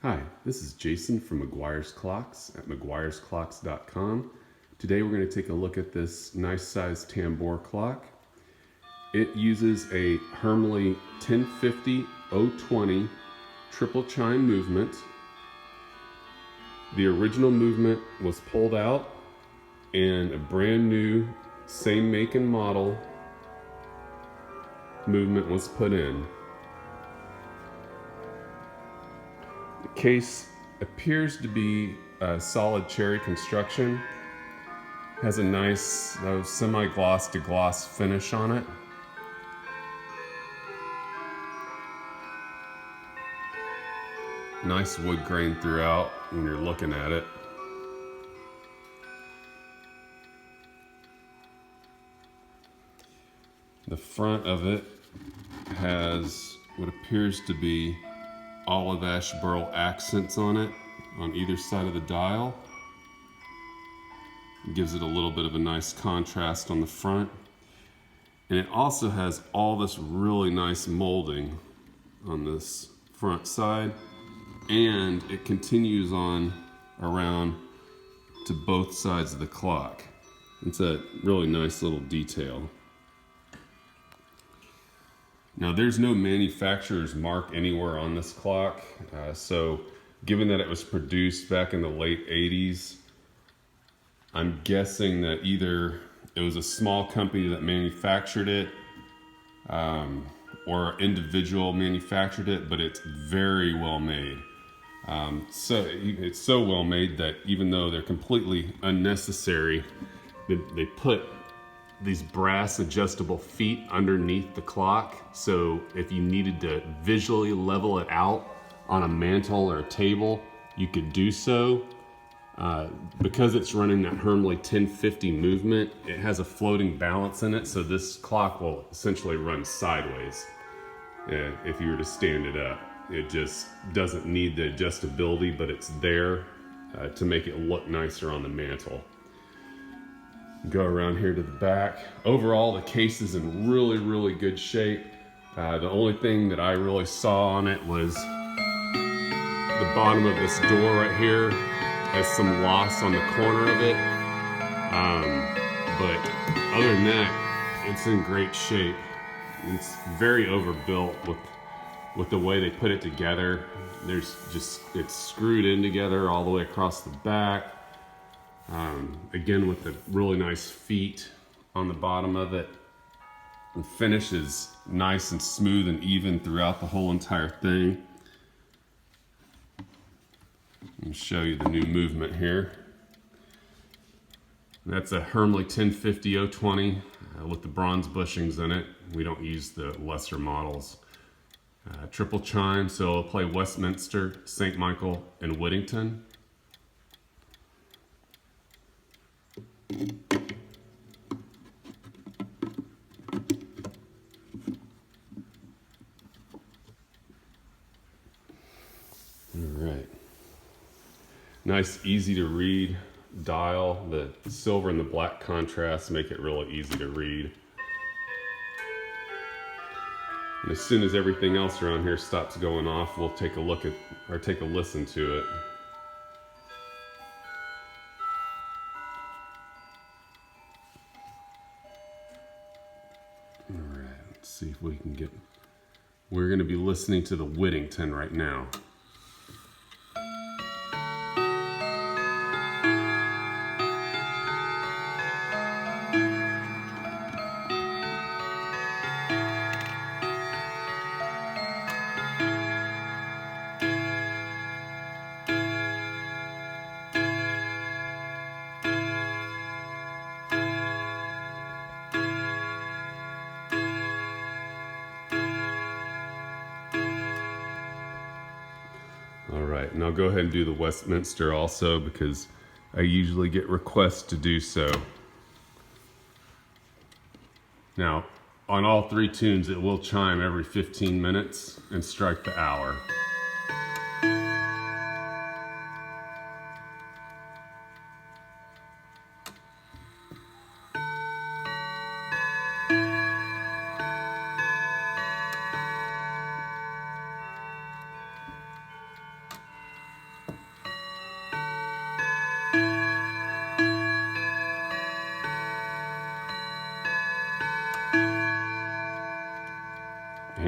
Hi, this is Jason from McGuire's Clocks at mcguiresclocks.com. Today we're going to take a look at this nice sized tambour clock. It uses a Hermle 1050-020 triple chime movement. The original movement was pulled out and a brand new same make and model movement was put in. The case appears to be a solid cherry construction. Has a nice semi-gloss to gloss finish on it. Nice wood grain throughout when you're looking at it. The front of it has what appears to be olive ash burl accents on it on either side of the dial. It gives it a little bit of a nice contrast on the front. And it also has all this really nice molding on this front side. And it continues on around to both sides of the clock. It's a really nice little detail. Now there's no manufacturer's mark anywhere on this clock, so given that it was produced back in the late 80s, I'm guessing that either it was a small company that manufactured it or an individual manufactured it, but it's very well made. So it's so well made that even though they're completely unnecessary, they put these brass adjustable feet underneath the clock, so if you needed to visually level it out on a mantle or a table, you could do so. Because it's running that Hermle 1050 movement, it has a floating balance in it, so this clock will essentially run sideways if you were to stand it up. It just doesn't need the adjustability, but it's there to make it look nicer on the mantle. Go around here to the back. Overall, the case is in really good shape. The only thing that I really saw on it was the bottom of this door right here has some loss on the corner of it. But other than that, it's in great shape. It's very overbuilt with the way they put it together. It's screwed in together all the way across the back. Again, with the really nice feet on the bottom of it. The finish is nice and smooth and even throughout the whole entire thing. Let me show you the new movement here. That's a Hermle 1050-020 with the bronze bushings in it. We don't use the lesser models. Triple chime, so it'll play Westminster, St. Michael, and Whittington. Alright. Nice, easy to read dial. The silver and the black contrast make it really easy to read. And as soon as everything else around here stops going off, we'll take a look at, or take a listen to it. Alright, let's see if we can get, we're going to be listening to the Whittington right now. All right, and I'll go ahead and do the Westminster also because I usually get requests to do so. Now, on all three tunes, it will chime every 15 minutes and strike the hour.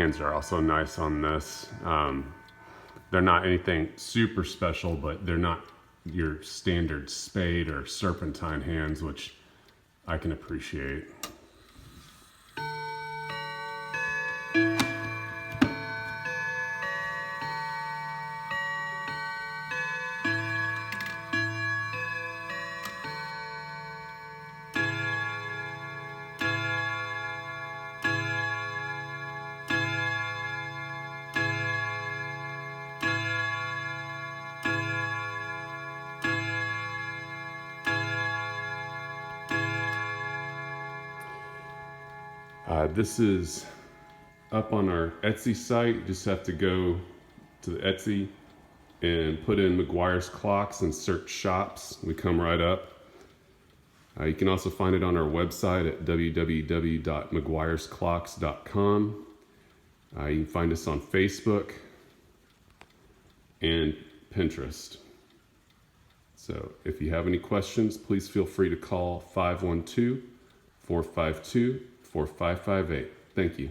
hands are also nice on this. They're not anything super special, but they're not your standard spade or serpentine hands, which I can appreciate. This is up on our Etsy site. You just have to go to the Etsy and put in McGuire's Clocks and search shops. We come right up. You can also find it on our website at www.mcguiresclocks.com. You can find us on Facebook and Pinterest. So if you have any questions, please feel free to call 512-452-4558. Thank you.